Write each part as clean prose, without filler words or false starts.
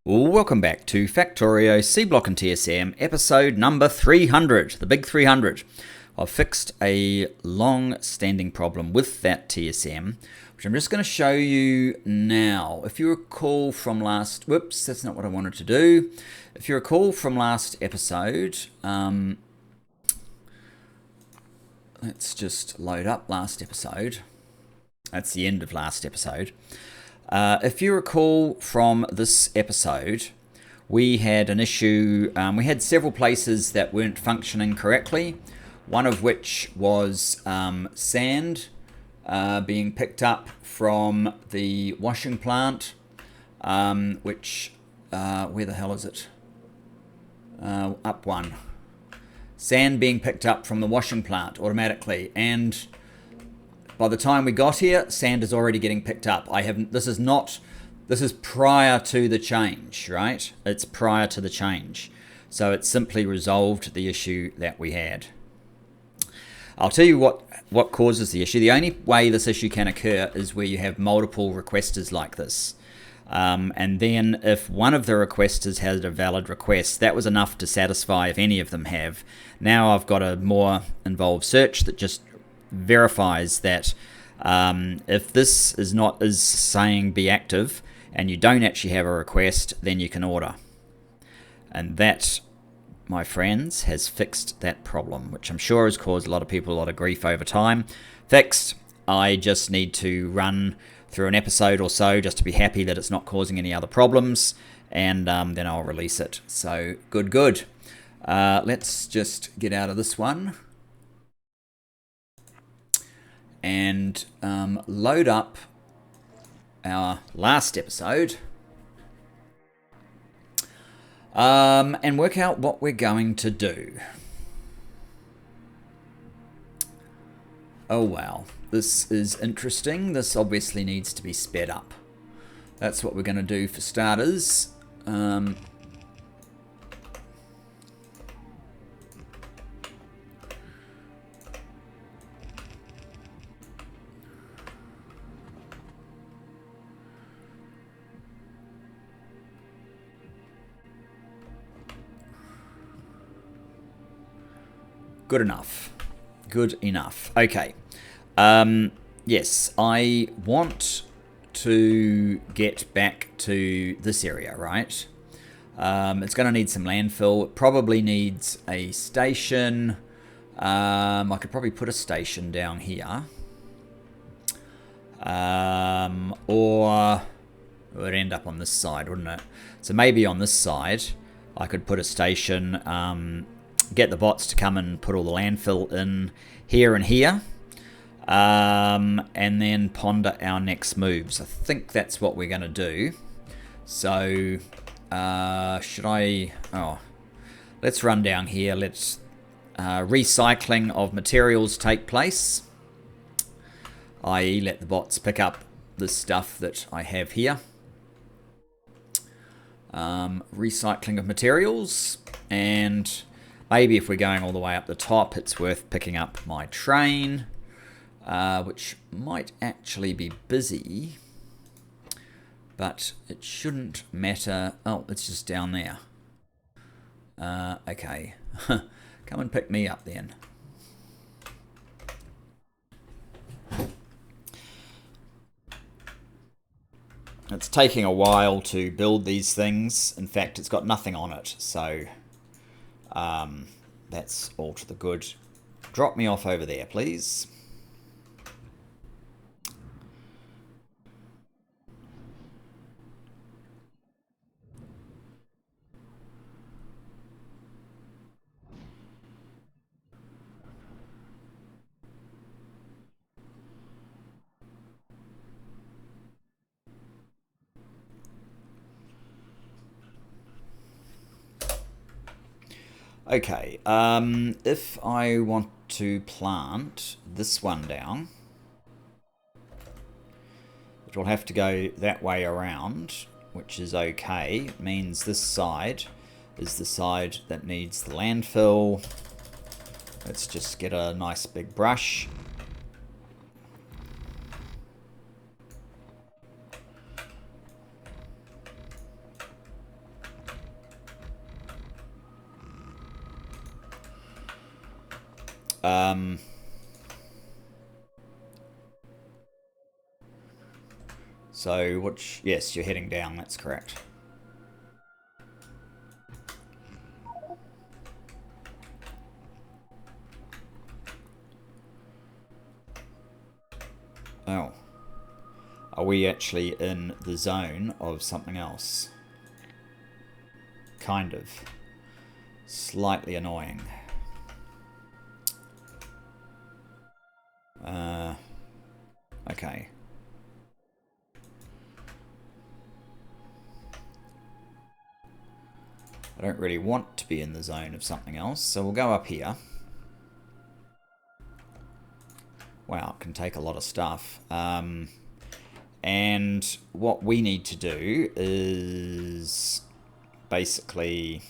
Welcome back to Factorio, Seablock and TSM, episode number 300, the big 300. I've fixed a long-standing problem with that TSM, which I'm just going to show you now. If you recall from last... Whoops, that's not what I wanted to do. If you recall from last episode... let's just load up last episode. That's the end of last episode. If you recall from this episode, we had an issue. We had several places that weren't functioning correctly, one of which was sand being picked up from the washing plant, which, where the hell is it? Up one. Sand being picked up from the washing plant automatically, and by the time we got here, sand is already getting picked up. This is prior to the change, right? It's prior to the change. So it simply resolved the issue that we had. I'll tell you what causes the issue. The only way this issue can occur is where you have multiple requesters like this. And then if one of the requesters has a valid request, that was enough to satisfy if any of them have. Now I've got a more involved search that just verifies that if this is saying be active and you don't actually have a request, then you can order. And that, my friends, has fixed that problem, which I'm sure has caused a lot of people a lot of grief over time. Fixed. I just need to run through an episode or so just to be happy that it's not causing any other problems, and then I'll release it. So good. Let's just get out of this one and load up our last episode and work out what we're going to do. Oh wow, this is interesting. This obviously needs to be sped up. That's what we're going to do for starters. Good enough. Okay. Yes, I want to get back to this area, right? It's going to need some landfill. It probably needs a station. I could probably put a station down here. Or it would end up on this side, wouldn't it? So maybe on this side, I could put a station... get the bots to come and put all the landfill in here and here, and then ponder our next moves. I think that's what we're going to do. So let's run down here. Let's recycling of materials take place, i.e. let the bots pick up the stuff that I have here. Recycling of materials, and maybe if we're going all the way up the top, it's worth picking up my train, which might actually be busy, but it shouldn't matter. Oh, it's just down there. Okay. Come and pick me up then. It's taking a while to build these things. In fact, it's got nothing on it, so... that's all to the good. Drop me off over there, please. Okay, if I want to plant this one down, it will have to go that way around, which is okay. It means this side is the side that needs the landfill. Let's just get a nice big brush. So, yes, you're heading down, that's correct. Oh. Are we actually in the zone of something else? Kind of. Slightly annoying. Okay. I don't really want to be in the zone of something else, so we'll go up here. Wow, it can take a lot of stuff. And what we need to do is basically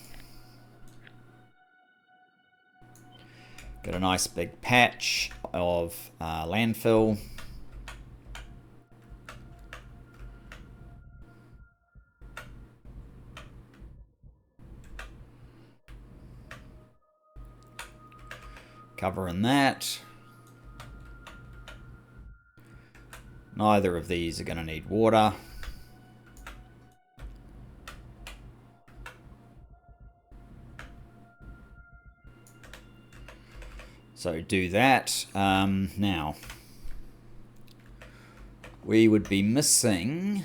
get a nice big patch of landfill. Covering that. Neither of these are going to need water. So do that. Now, we would be missing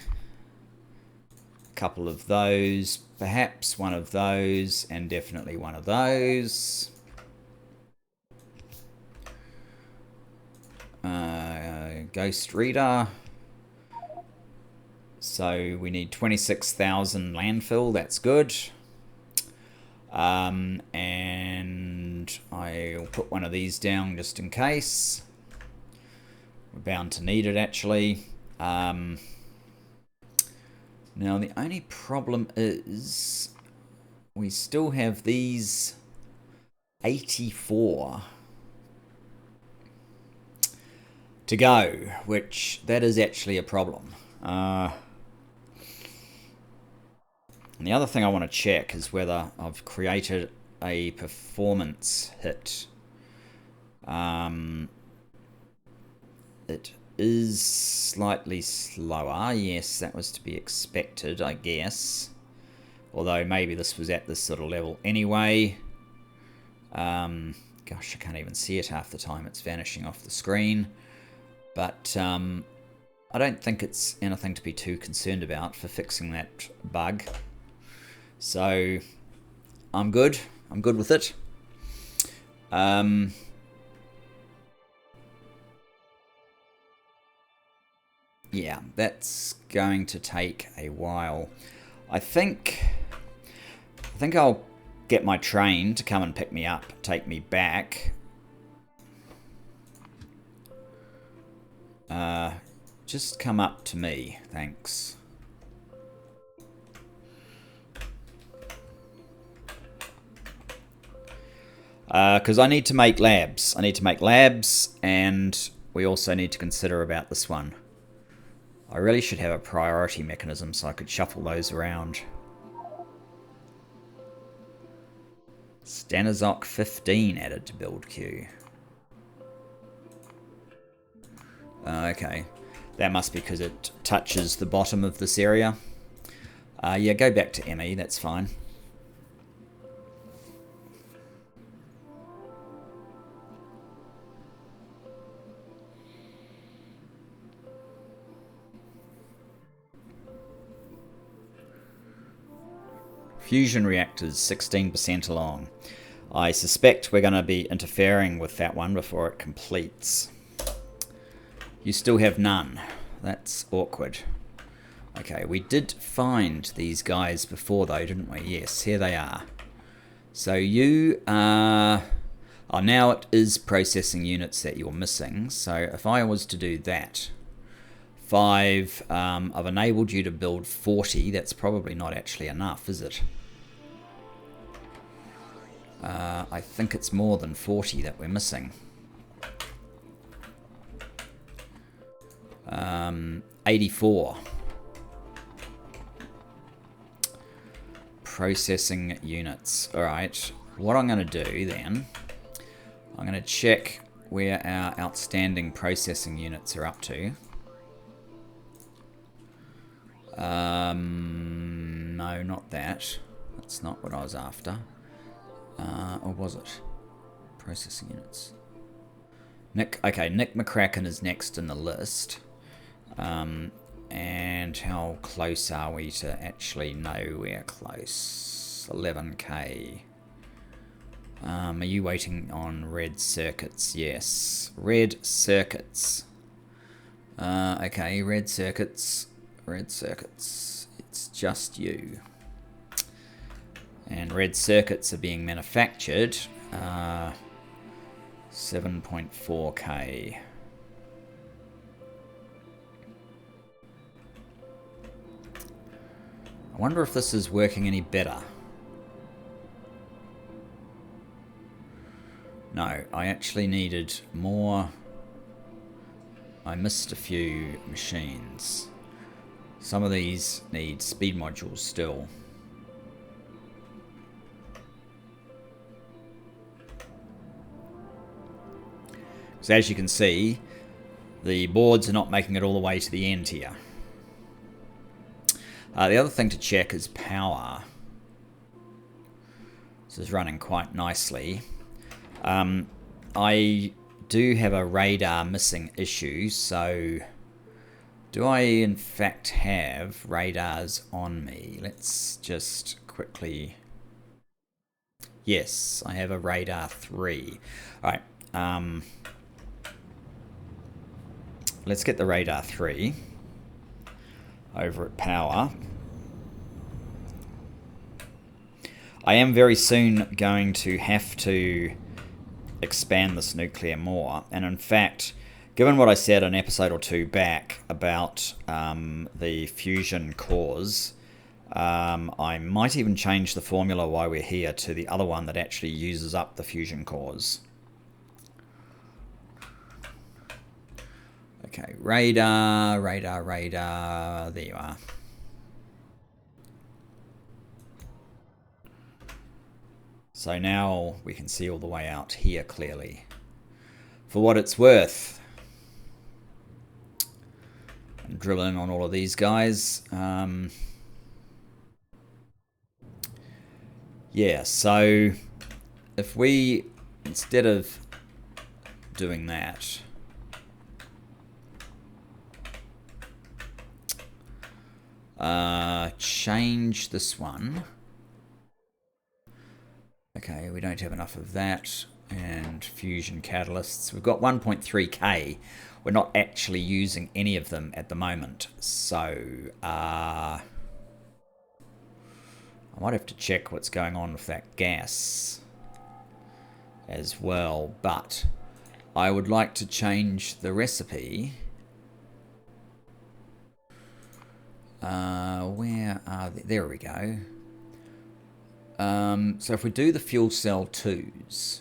a couple of those, perhaps one of those, and definitely one of those. Ghost Reader. So we need 26,000 landfill, that's good. And I'll put one of these down just in case. We're bound to need it actually. Now the only problem is we still have these 84 to go, which that is actually a problem. And the other thing I want to check is whether I've created a performance hit. It is slightly slower. Yes, that was to be expected, I guess. Although maybe this was at this sort of level anyway. Gosh, I can't even see it half the time. It's vanishing off the screen. But I don't think it's anything to be too concerned about for fixing that bug. So I'm good. I'm good with it. Yeah, that's going to take a while. I think I'll get my train to come and pick me up, take me back. Just come up to me, thanks. Because I need to make labs. I need to make labs, and we also need to consider about this one. I really should have a priority mechanism so I could shuffle those around. Stanizoc 15 added to build queue. Okay, that must be because it touches the bottom of this area. Yeah, go back to ME, that's fine. Fusion reactors, 16% along. I suspect we're going to be interfering with that one before it completes. You still have none. That's awkward. Okay, we did find these guys before though, didn't we? Yes, here they are. So you are... Oh, now it is processing units that you're missing. So if I was to do that, 5, I've enabled you to build 40. That's probably not actually enough, is it? I think it's more than 40 that we're missing. 84. Processing units. Alright, what I'm going to do then, I'm I'm going to check where our outstanding processing units are up to. No, not that. That's not what I was after. Or was it? Processing units. Nick McCracken is next in the list. And how close are we to actually know we're close? 11k. Are you waiting on red circuits? Yes. Red circuits. Okay, red circuits. Red circuits. It's just you. And red circuits are being manufactured. 7.4k. I wonder if this is working any better. No, I actually needed more. I missed a few machines. Some of these need speed modules still. So as you can see, the boards are not making it all the way to the end here. The other thing to check is power. This is running quite nicely. I do have a radar missing issue, so do I in fact have radars on me? Let's just quickly... Yes, I have a radar 3. Alright, let's get the radar 3 over at power. I am very soon going to have to expand this nuclear more, and in fact, given what I said an episode or two back about the fusion cores, I might even change the formula while we're here to the other one that actually uses up the fusion cores. Okay, radar, there you are. So now we can see all the way out here clearly. For what it's worth, I'm drilling on all of these guys. Yeah, so if we, instead of doing that, change this one. Okay, we don't have enough of that. And fusion catalysts. We've got 1.3k. We're not actually using any of them at the moment. So, I might have to check what's going on with that gas as well. But I would like to change the recipe. Where are they? There we go. So if we do the fuel cell 2s,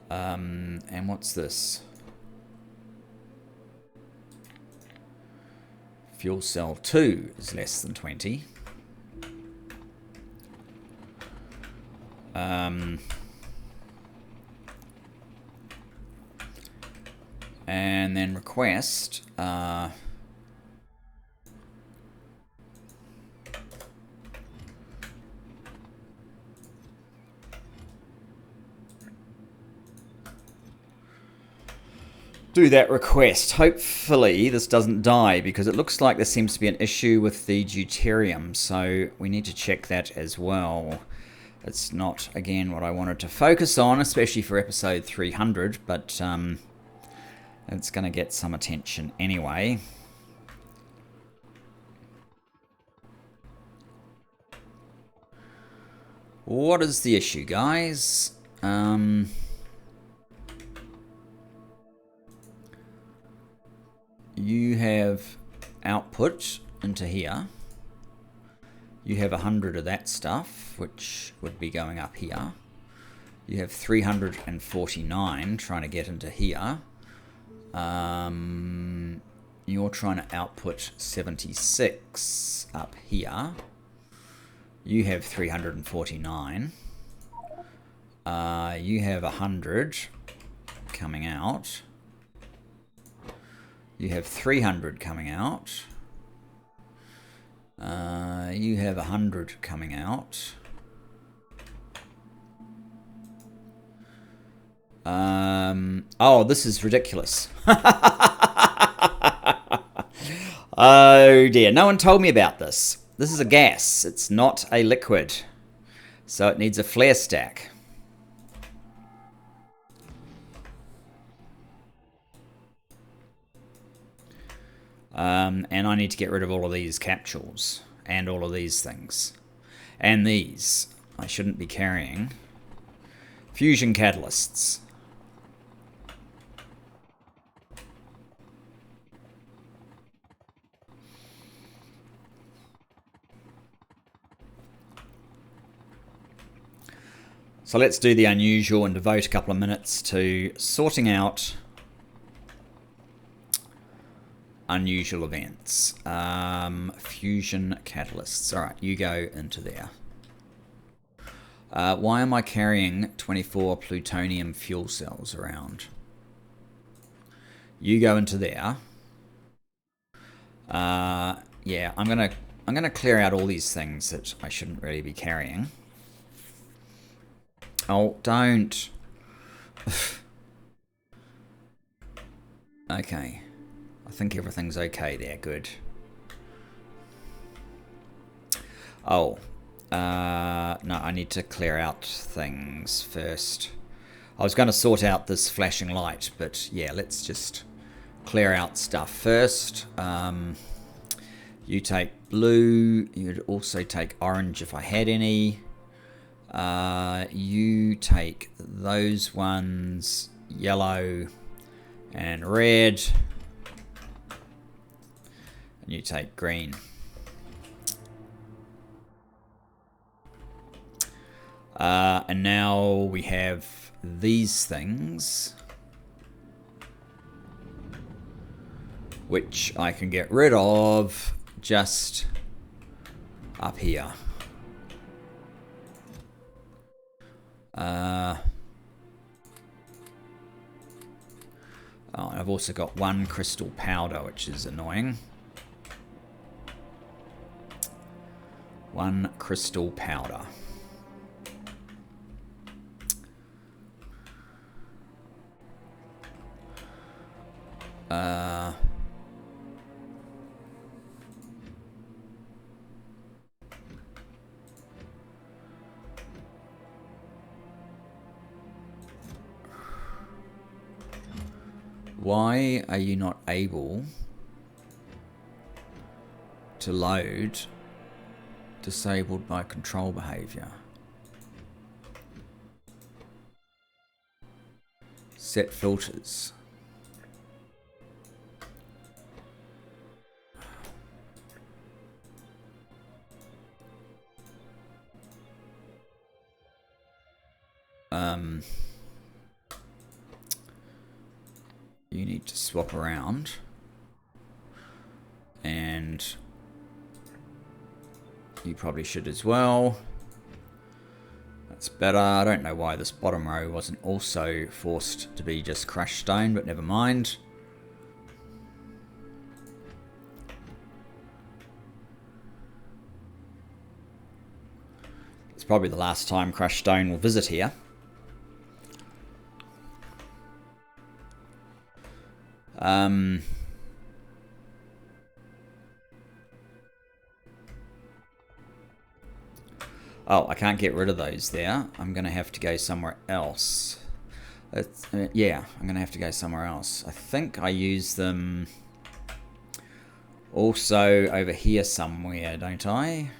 and what's this? Fuel cell 2 is less than 20. And then request do that request. Hopefully this doesn't die, because it looks like there seems to be an issue with the deuterium, so we need to check that as well. It's not, again, what I wanted to focus on, especially for episode 300, but it's going to get some attention anyway. What is the issue, guys? You have output into here. You have 100 of that stuff, which would be going up here. You have 349 trying to get into here. You're trying to output 76 up here. You have 349. You have 100 coming out. You have 300 coming out. You have 100 coming out. Oh, this is ridiculous. Oh dear, no one told me about this. This is a gas, it's not a liquid. So it needs a flare stack. And I need to get rid of all of these capsules and all of these things. And these. I shouldn't be carrying. Fusion catalysts. So let's do the unusual and devote a couple of minutes to sorting out unusual events. Fusion catalysts. All right, you go into there. Why am I carrying 24 plutonium fuel cells around? You go into there. Yeah, I'm gonna clear out all these things that I shouldn't really be carrying. Oh, don't. Okay. I think everything's okay there. Good. Oh. No, I need to clear out things first. I was going to sort out this flashing light, but yeah, let's just clear out stuff first. You take blue. You'd also take orange if I had any. You take those ones, yellow and red. And you take green. And now we have these things, which I can get rid of just up here. Oh, I've also got one crystal powder, which is annoying. One crystal powder. Why are you not able to load disabled by control behavior? Set filters. You need to swap around, and you probably should as well. That's better. I don't know why this bottom row wasn't also forced to be just crushed stone, but never mind. It's probably the last time crushed stone will visit here. Oh, I can't get rid of those there. I'm going to have to go somewhere else. Yeah, I'm going to have to go somewhere else. I think I use them also over here somewhere, don't I?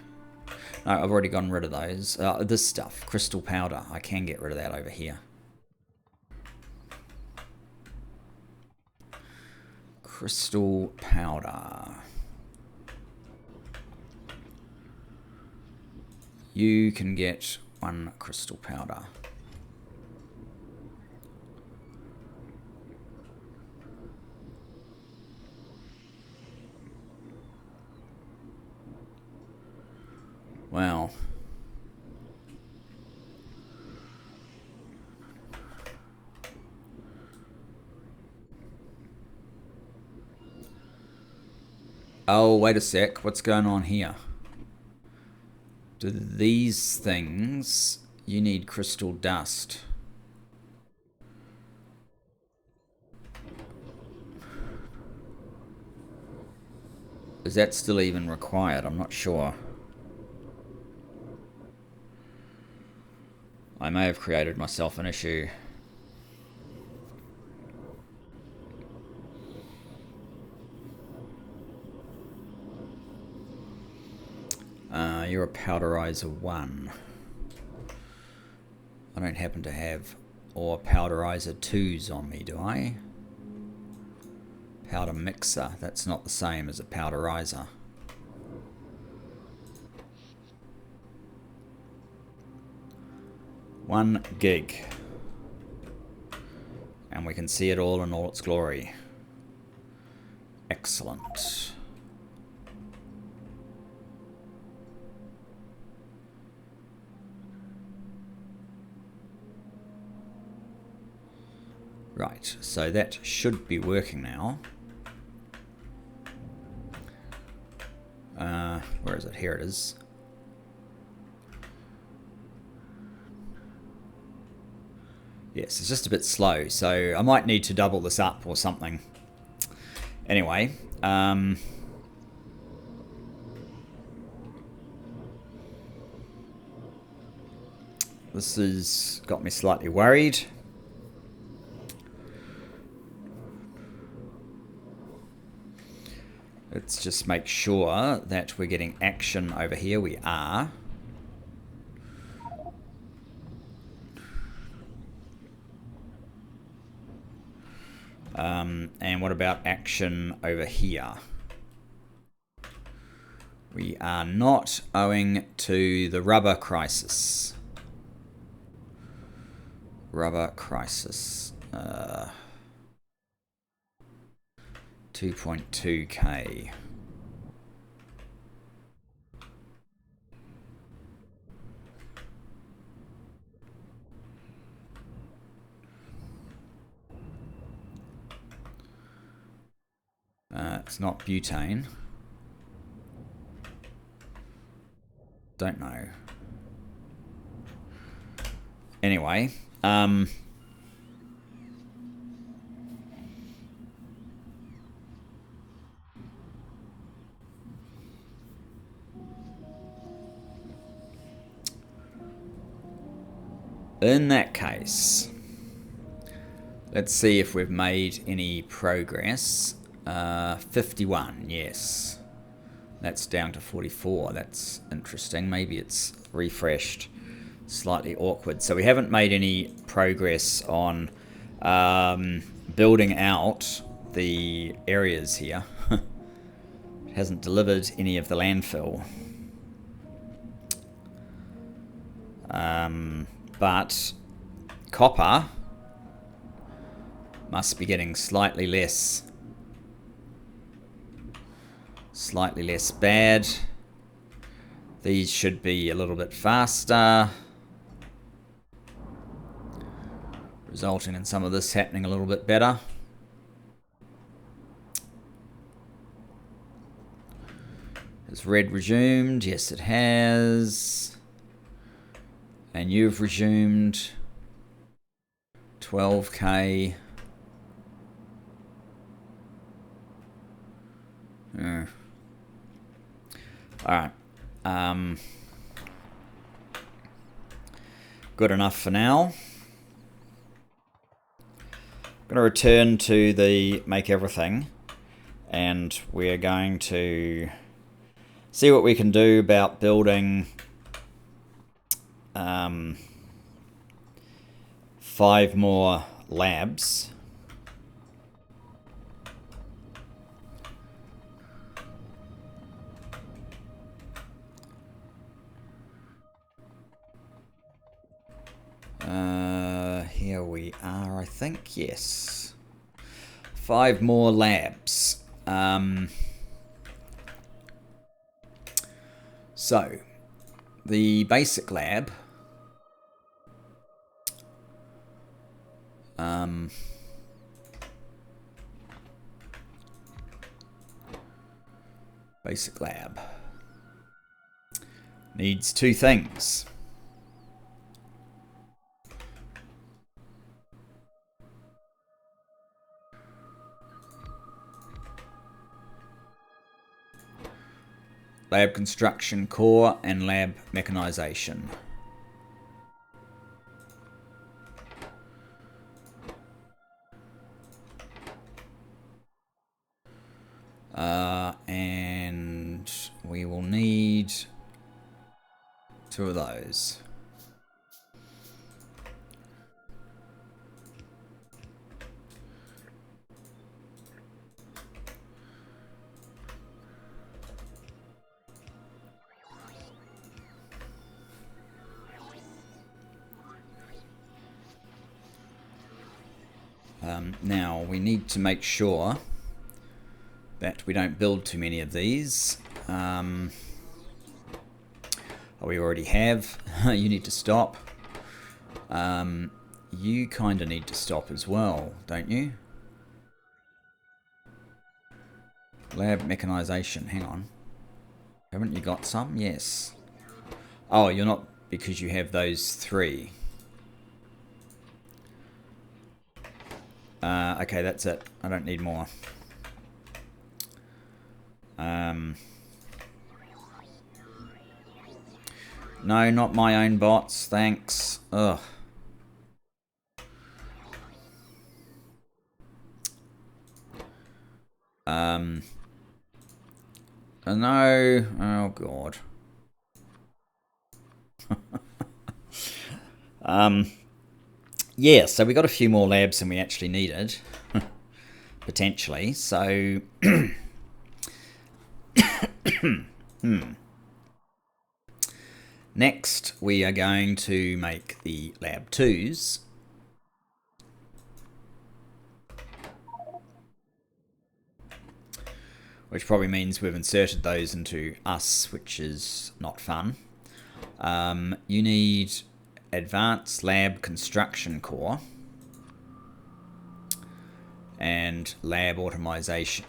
No, I've already gotten rid of those. This stuff, crystal powder. I can get rid of that over here. Crystal powder. You can get one crystal powder. Wow. Oh, wait a sec. What's going on here? Do these things... You need crystal dust. Is that still even required? I'm not sure. I may have created myself an issue. You're a powderizer 1. I don't happen to have or powderizer 2s on me, do I? Powder mixer. That's not the same as a powderizer. One gig. And we can see it all in all its glory. Excellent. Right, so that should be working now. Where is it? Here it is. Yes, it's just a bit slow, so I might need to double this up or something. Anyway, this has got me slightly worried. Let's just make sure that we're getting action over here. We are. And what about action over here? We are not, owing to the rubber crisis. Rubber crisis. 2.2k. It's not butane. Don't know. Anyway, in that case, let's see if we've made any progress. 51, yes. That's down to 44. That's interesting. Maybe it's refreshed. Slightly awkward. So we haven't made any progress on building out the areas here. It hasn't delivered any of the landfill. But copper must be getting slightly less bad. These should be a little bit faster, resulting in some of this happening a little bit better. Has red resumed? Yes, it has. And you've resumed 12k. Alright. Good enough for now. I'm going to return to the make everything, and we're going to see what we can do about building 5 more labs. Here we are, I think, yes. 5 more labs. So, the basic lab. Basic lab. Needs two things. Lab construction core and lab mechanization. And we will need two of those. Now we need to make sure that we don't build too many of these. We already have. You need to stop. You kind of need to stop as well, don't you? Lab mechanization. Hang on. Haven't you got some? Yes. Oh, you're not, because you have those three. Okay, that's it. I don't need more. No, not my own bots, thanks. Ugh. No. Oh, God. Yeah, so we got a few more labs than we actually needed. Potentially, so... Next, we are going to make the lab 2s. Which probably means we've inserted those into us, which is not fun. You need advanced lab construction core and lab automation.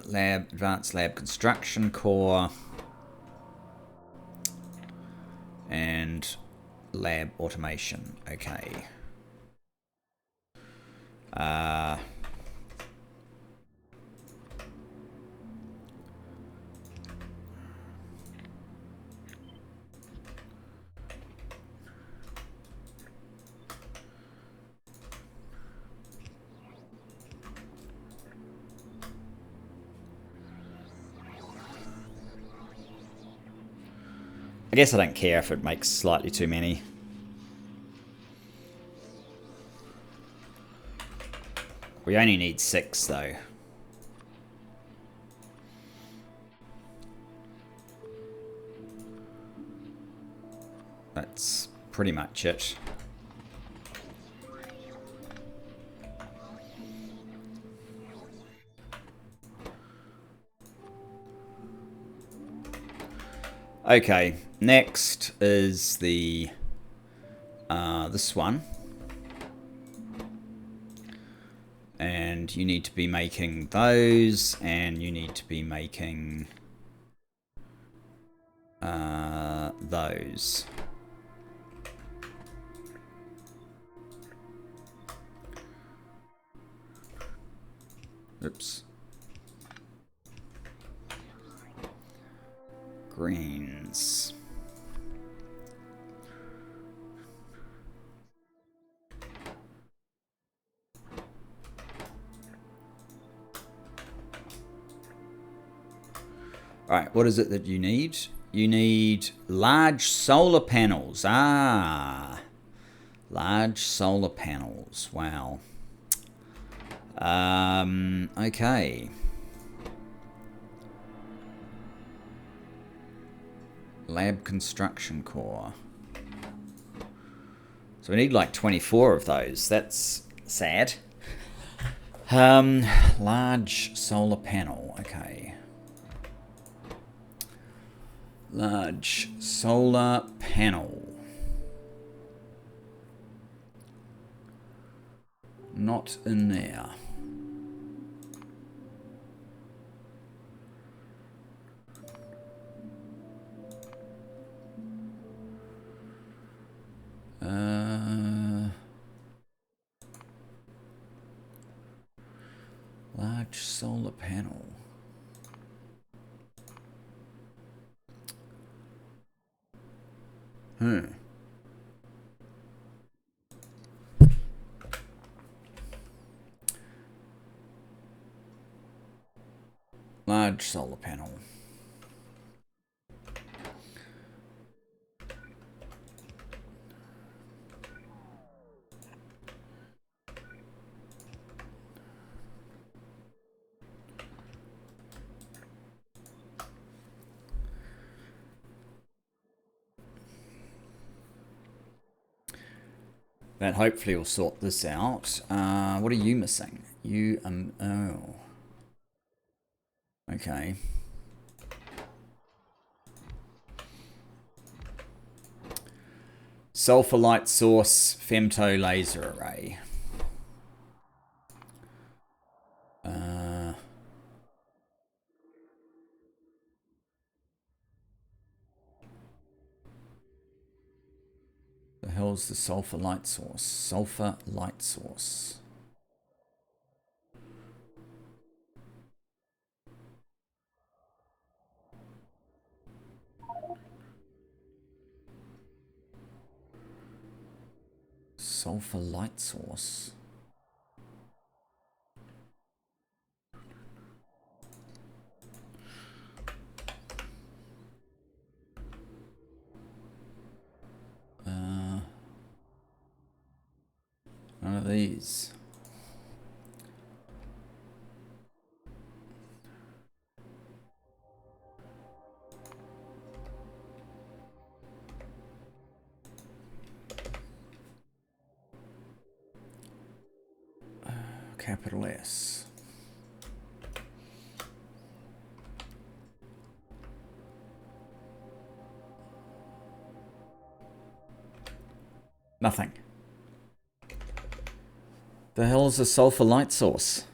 Advanced lab construction core and lab automation. Okay. I guess I don't care if it makes slightly too many. We only need 6 though. That's pretty much it. Okay, next is the this one, and you need to be making those, and you need to be making those. Oops. Greens. Alright, what is it that you need? You need large solar panels. Ah, large solar panels. Wow. Okay. Lab construction core. So we need like 24 of those. That's sad. Large solar panel. Okay. Large solar panel. Not in there. Large solar panel. Large solar panel. That hopefully will sort this out. What are you missing? You, oh. Okay. Sulfur light source, femto laser array. The hell's the sulfur light source? Sulfur light source. Sulfur light source. None of these. Capital S. Nothing. The hell is a sulfur light source?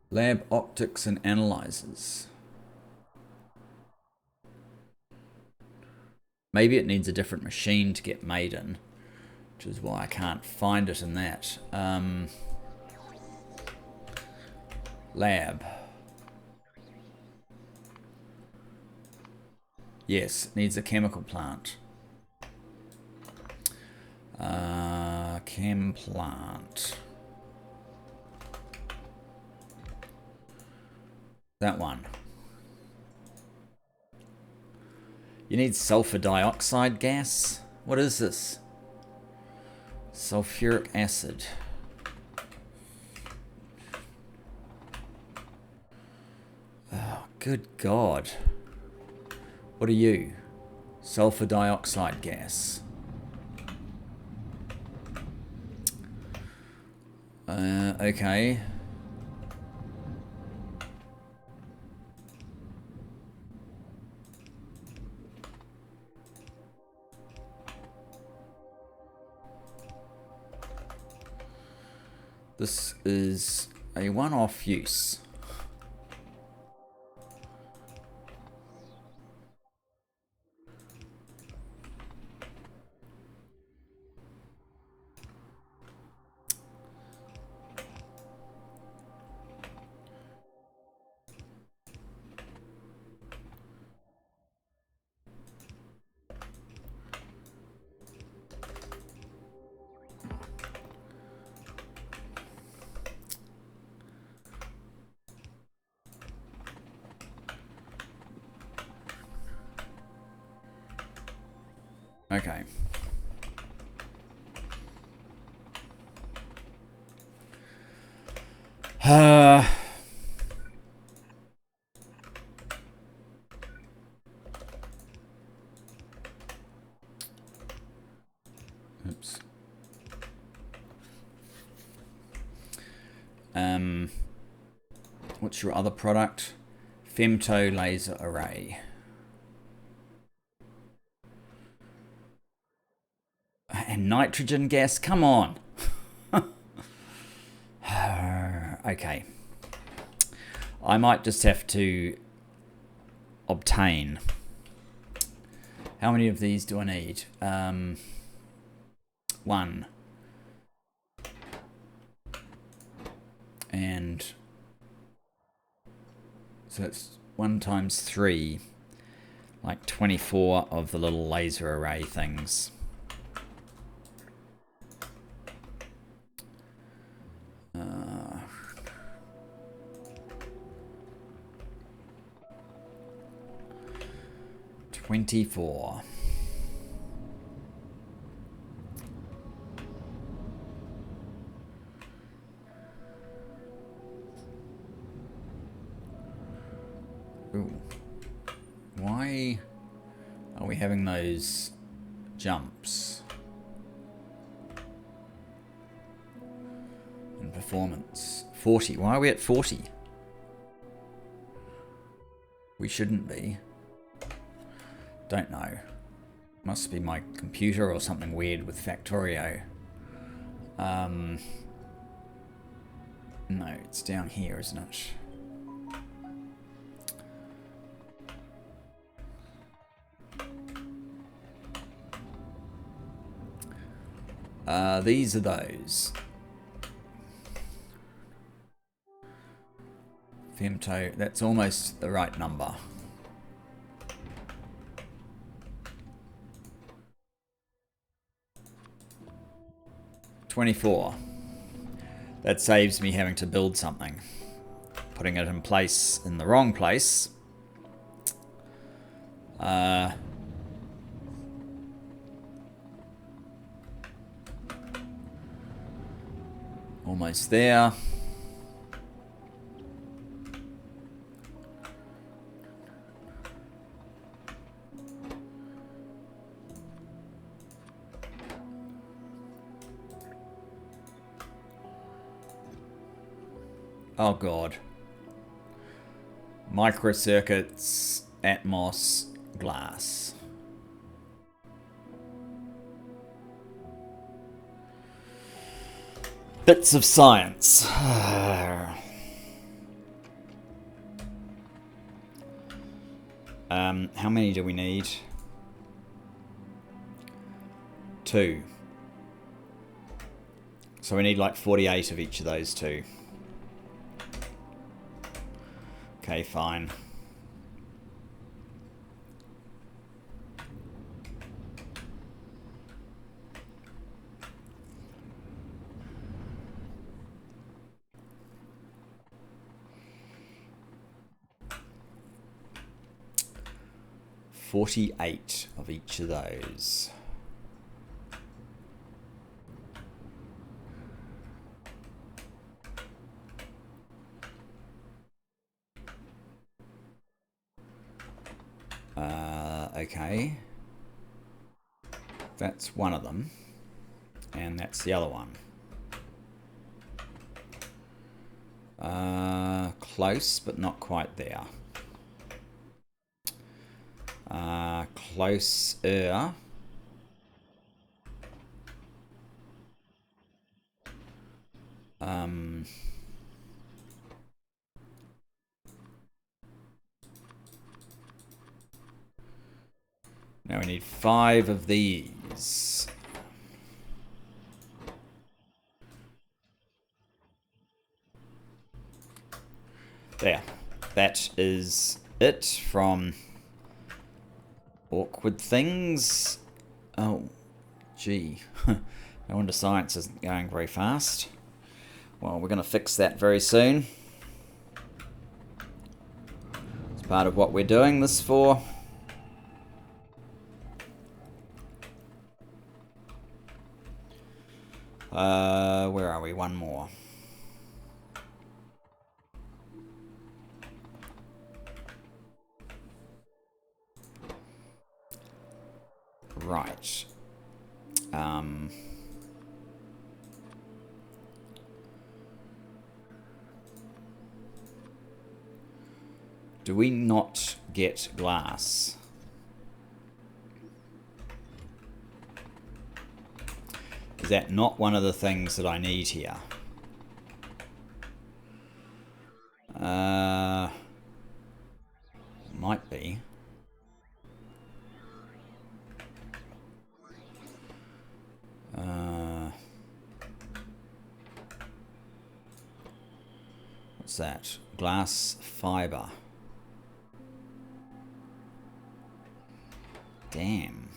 Lab optics and analyzers. Maybe it needs a different machine to get made in, which is why I can't find it in that. Lab. Yes, it needs a chemical plant. Chem plant. That one. You need sulfur dioxide gas? What is this? Sulfuric acid. Oh, good God. What are you? Sulfur dioxide gas. Okay. This is a one-off use. Okay. Oops. What's your other product? Femto laser array. And nitrogen gas, come on. Okay. I might just have to obtain. How many of these do I need? 1. And so it's 1 times 3, like 24 of the little laser array things. Uh, 24. Ooh. Why are we having those jumps in performance? 40. Why are we at 40? We shouldn't be. Don't know. Must be my computer or something weird with Factorio. No, it's down here, isn't it? These are those. Femto, that's almost the right number. $24. That saves me having to build something. Putting it in place in the wrong place. Almost there. Oh god. Microcircuits, Atmos, glass. Bits of science. How many do we need? 2. So we need like 48 of each of those 2. Okay, fine. $48 of each of those. Okay. That's one of them. And that's the other one. Close, but not quite there. Closer. Now we need 5 of these. There. That is it from awkward things. Oh, gee. No wonder science isn't going very fast. Well, we're going to fix that very soon. It's part of what we're doing this for. Where are we? One more. Right. Do we not get glass? Is that not one of the things that I need here? Might be. What's that? Glass fiber. Damn.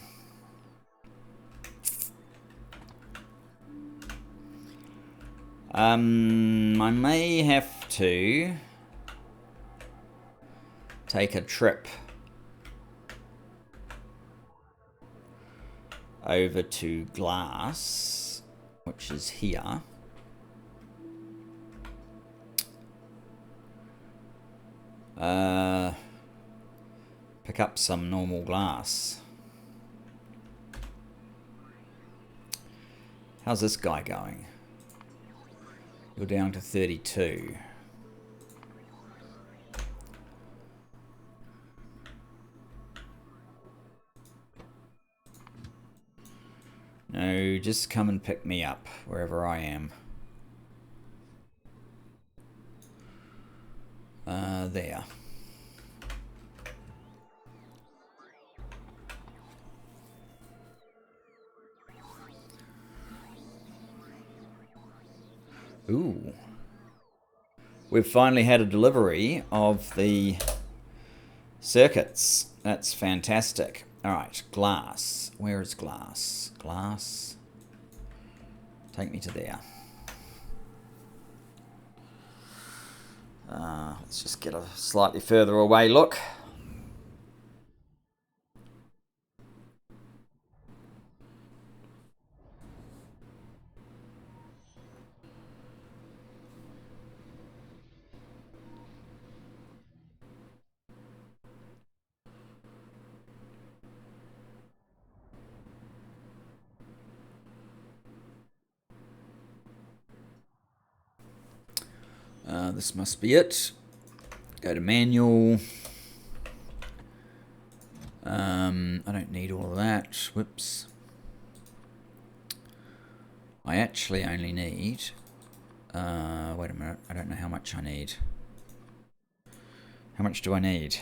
I may have to take a trip over to glass, which is here. Pick up some normal glass. How's this guy going? You're down to 32. No, just come and pick me up wherever I am. There. Ooh. We've finally had a delivery of the circuits. That's fantastic. Alright, glass. Where is glass? Glass. Take me to there. Let's just get a slightly further away look. This must be it. Go to manual. I don't need all of that. Whoops. I actually only need... wait a minute. I don't know how much I need. How much do I need?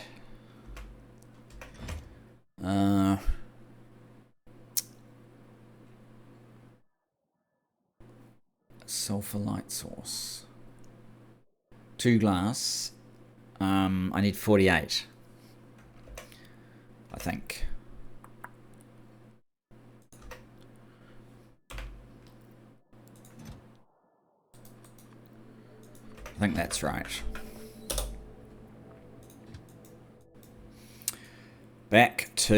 Sulfur light source. 2 glass. I need 48. I think. I think that's right. Back to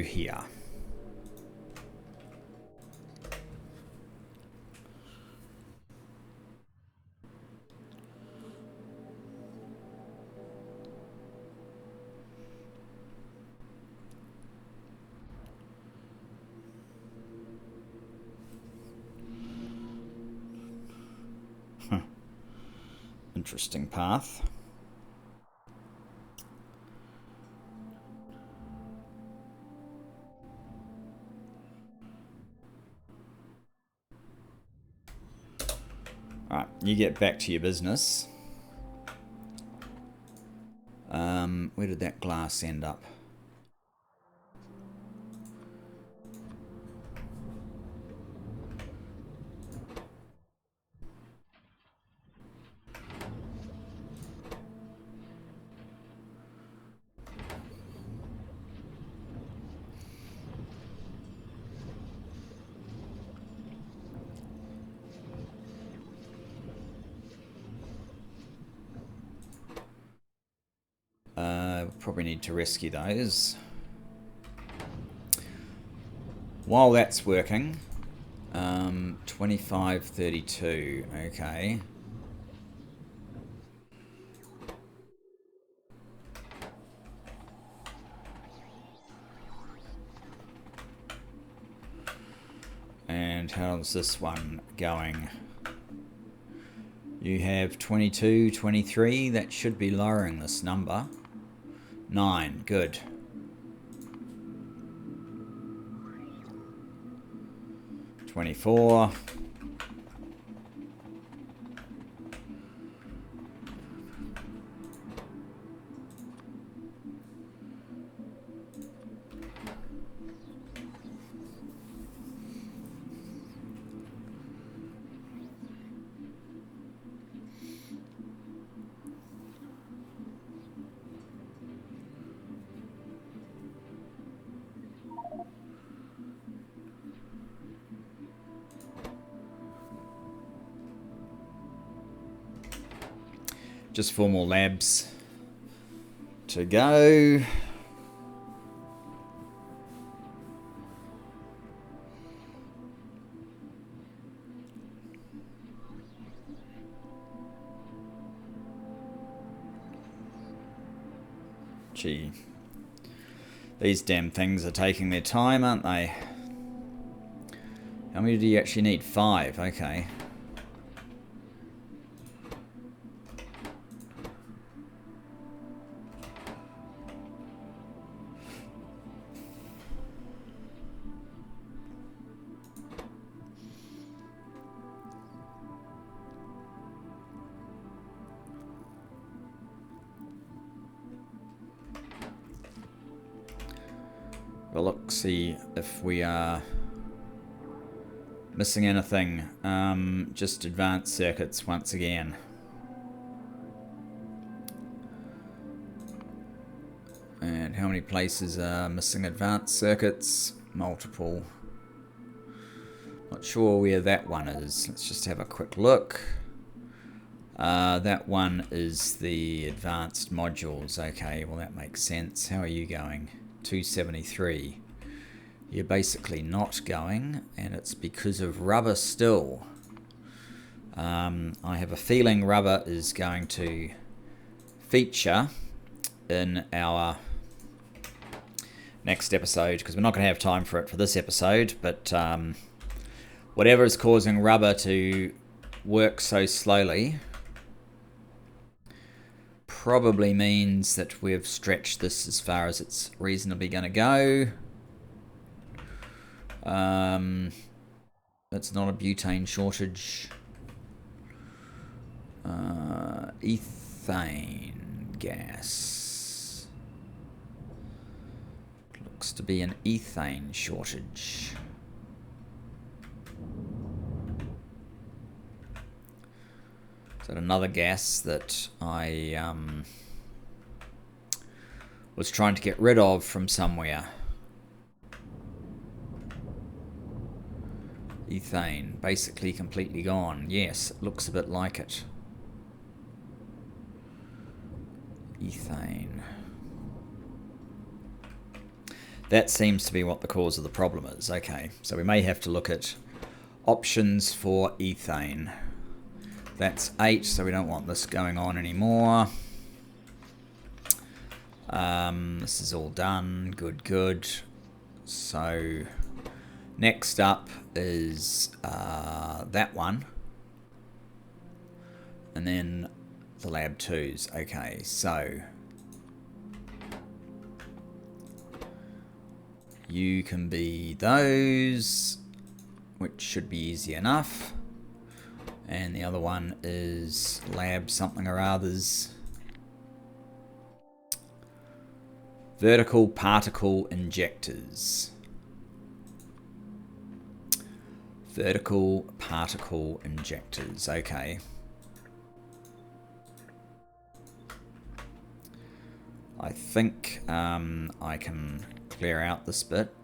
here. Interesting path. Alright, you get back to your business. Where did that glass end up? Probably need to rescue those. While that's working, 2532, okay. And how's this one going? You have 22, 23, that should be lowering this number. 9, good. $24. Just 4 more labs to go. Gee, these damn things are taking their time, aren't they? How many do you actually need? 5, okay. Well, look, see if we are missing anything. Just advanced circuits once again. And how many places are missing advanced circuits? Multiple. Not sure where that one is. Let's just have a quick look. That one is the advanced modules. Okay, well that makes sense. How are you going? 273. You're basically not going, and it's because of rubber still. I have a feeling rubber is going to feature in our next episode, because we're not going to have time for it for this episode, but whatever is causing rubber to work so slowly probably means that we've stretched this as far as it's reasonably going to go. It's not a butane shortage. Ethane gas. Looks to be an ethane shortage. Is that another gas that I was trying to get rid of from somewhere? Ethane, basically completely gone. Yes, it looks a bit like it. Ethane. That seems to be what the cause of the problem is. Okay, so we may have to look at options for ethane. That's 8, so we don't want this going on anymore. This is all done. Good, good. So next up is that one. And then the lab 2s. Okay, so you can be those, which should be easy enough. And the other one is lab something or others. Vertical particle injectors. Vertical particle injectors. Okay. I think I can clear out this bit.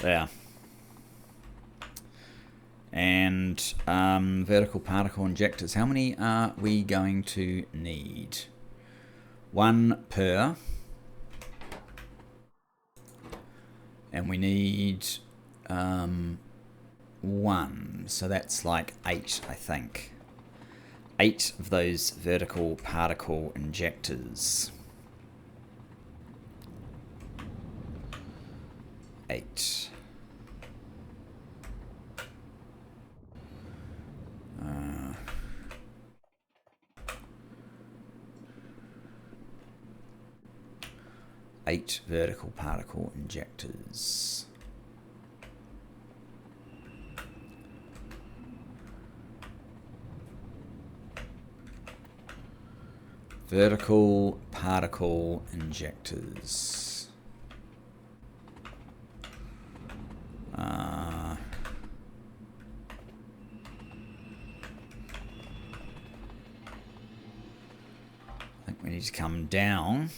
There. And vertical particle injectors. How many are we going to need? 1 per. And we need 1. So that's like 8, I think. 8 of those vertical particle injectors. 8. 8 vertical particle injectors. Vertical particle injectors. we need to come down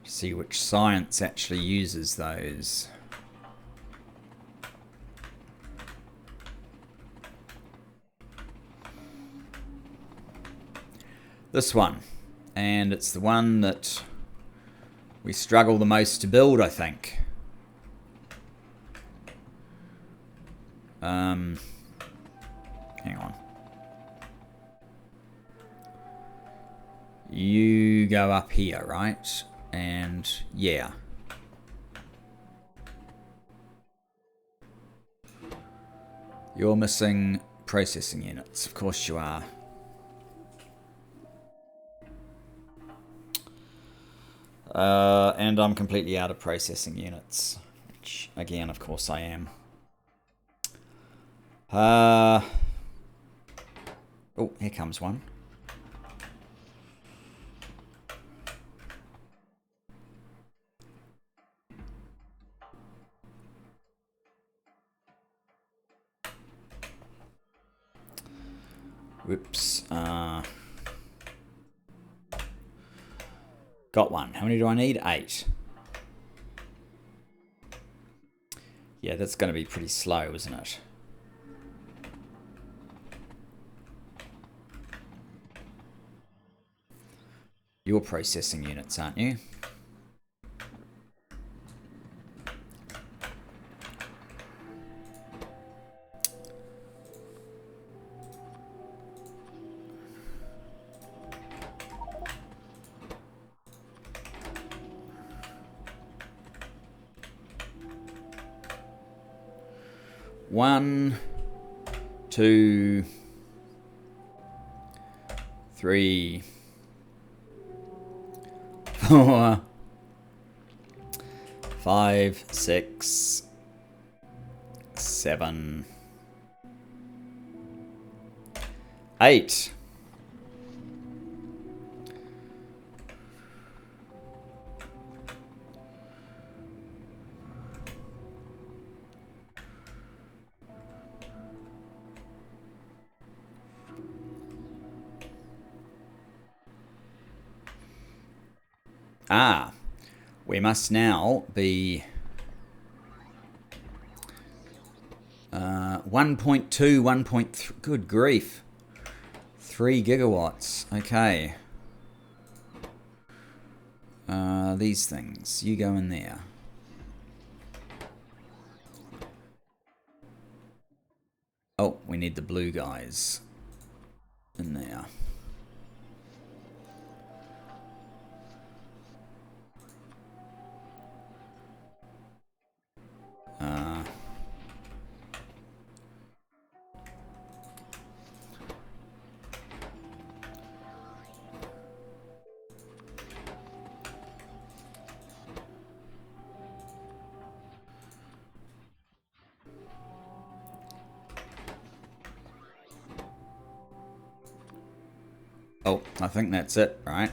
to see which science actually uses those. This one, and it's the one that we struggle the most to build, I think. Hang on. You go up here, right? And yeah. You're missing processing units. Of course you are. And I'm completely out of processing units. Which, again, of course I am. Oh, here comes one. Whoops. Got one. How many do I need? 8. Yeah, that's going to be pretty slow, isn't it? You're processing units, aren't you? One, 2, 3, 4, 5, 6, 7, 8. We must now be 1.2, 1.3, good grief, 3 gigawatts, okay. These things, you go in there. Oh, we need the blue guys in there. Oh, I think that's it, right?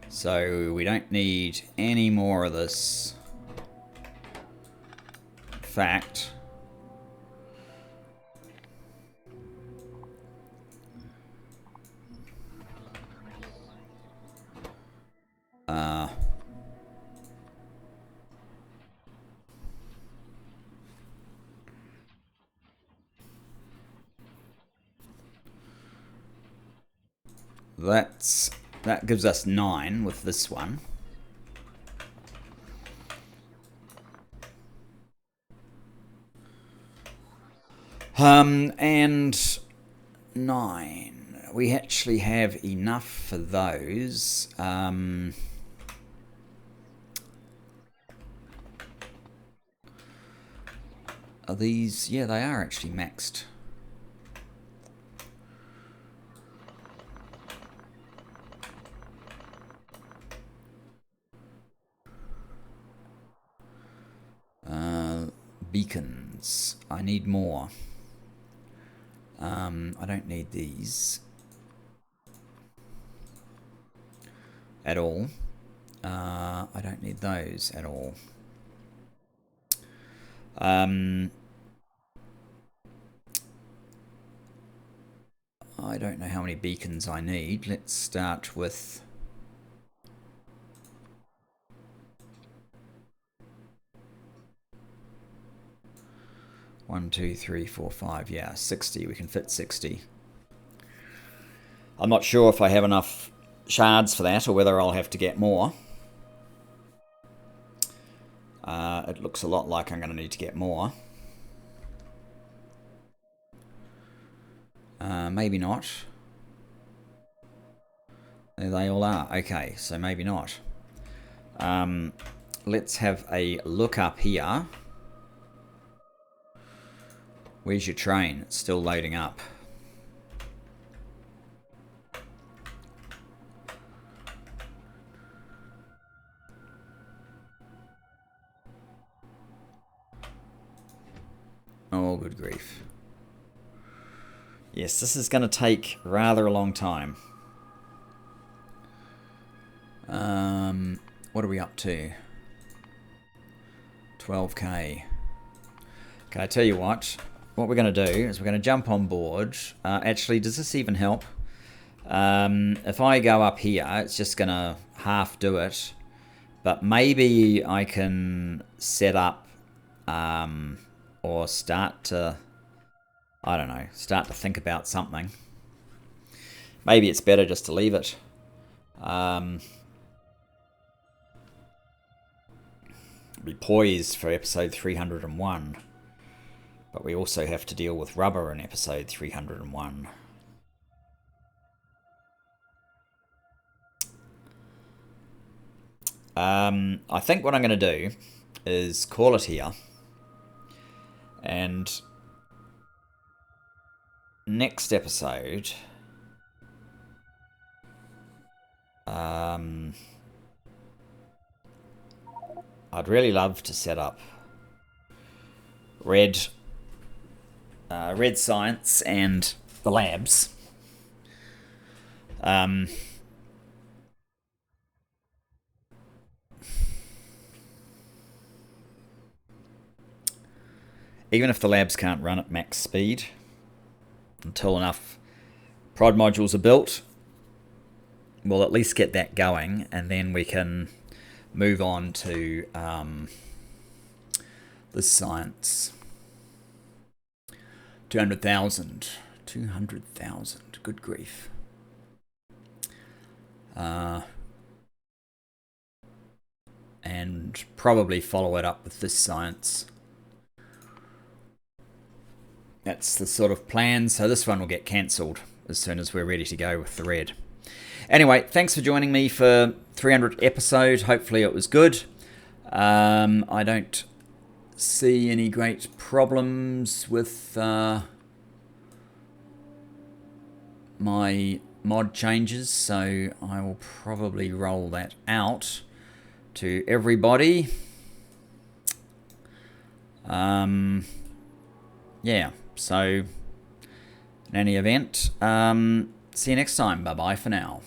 So we don't need any more of this. In fact, that gives us 9 with this one. And 9. We actually have enough for those. Are these? Yeah, they are actually maxed. Beacons. I need more. I don't need these at all. I don't need those at all. I don't know how many beacons I need. Let's start with... One, two, three, four, five. Yeah, 60. We can fit 60. I'm not sure if I have enough shards for that or whether I'll have to get more. It looks a lot like I'm going to need to get more. Maybe not. There they all are. Okay, so maybe not. Let's have a look up here. Where's your train? It's still loading up. Oh, good grief. Yes, this is going to take rather a long time. What are we up to? 12k. Okay, I tell you what we're going to do is we're going to jump on board. Actually, does this even help? If I go up here, it's just going to half do it. But maybe I can set up or start to, I don't know, start to think about something. Maybe it's better just to leave it. Be poised for episode 301. But we also have to deal with rubber in episode 301. I think what I'm going to do is call it here. And next episode, I'd really love to set up red science and the labs. Even if the labs can't run at max speed until enough prod modules are built, we'll at least get that going, and then we can move on to the science. 200,000. 200,000. Good grief. And probably follow it up with this science. That's the sort of plan. So this one will get cancelled as soon as we're ready to go with the red. Anyway, thanks for joining me for 300th episode. Hopefully it was good. I don't see any great problems with my mod changes, so I will probably roll that out to everybody. Yeah, so in any event, see you next time. Bye bye for now.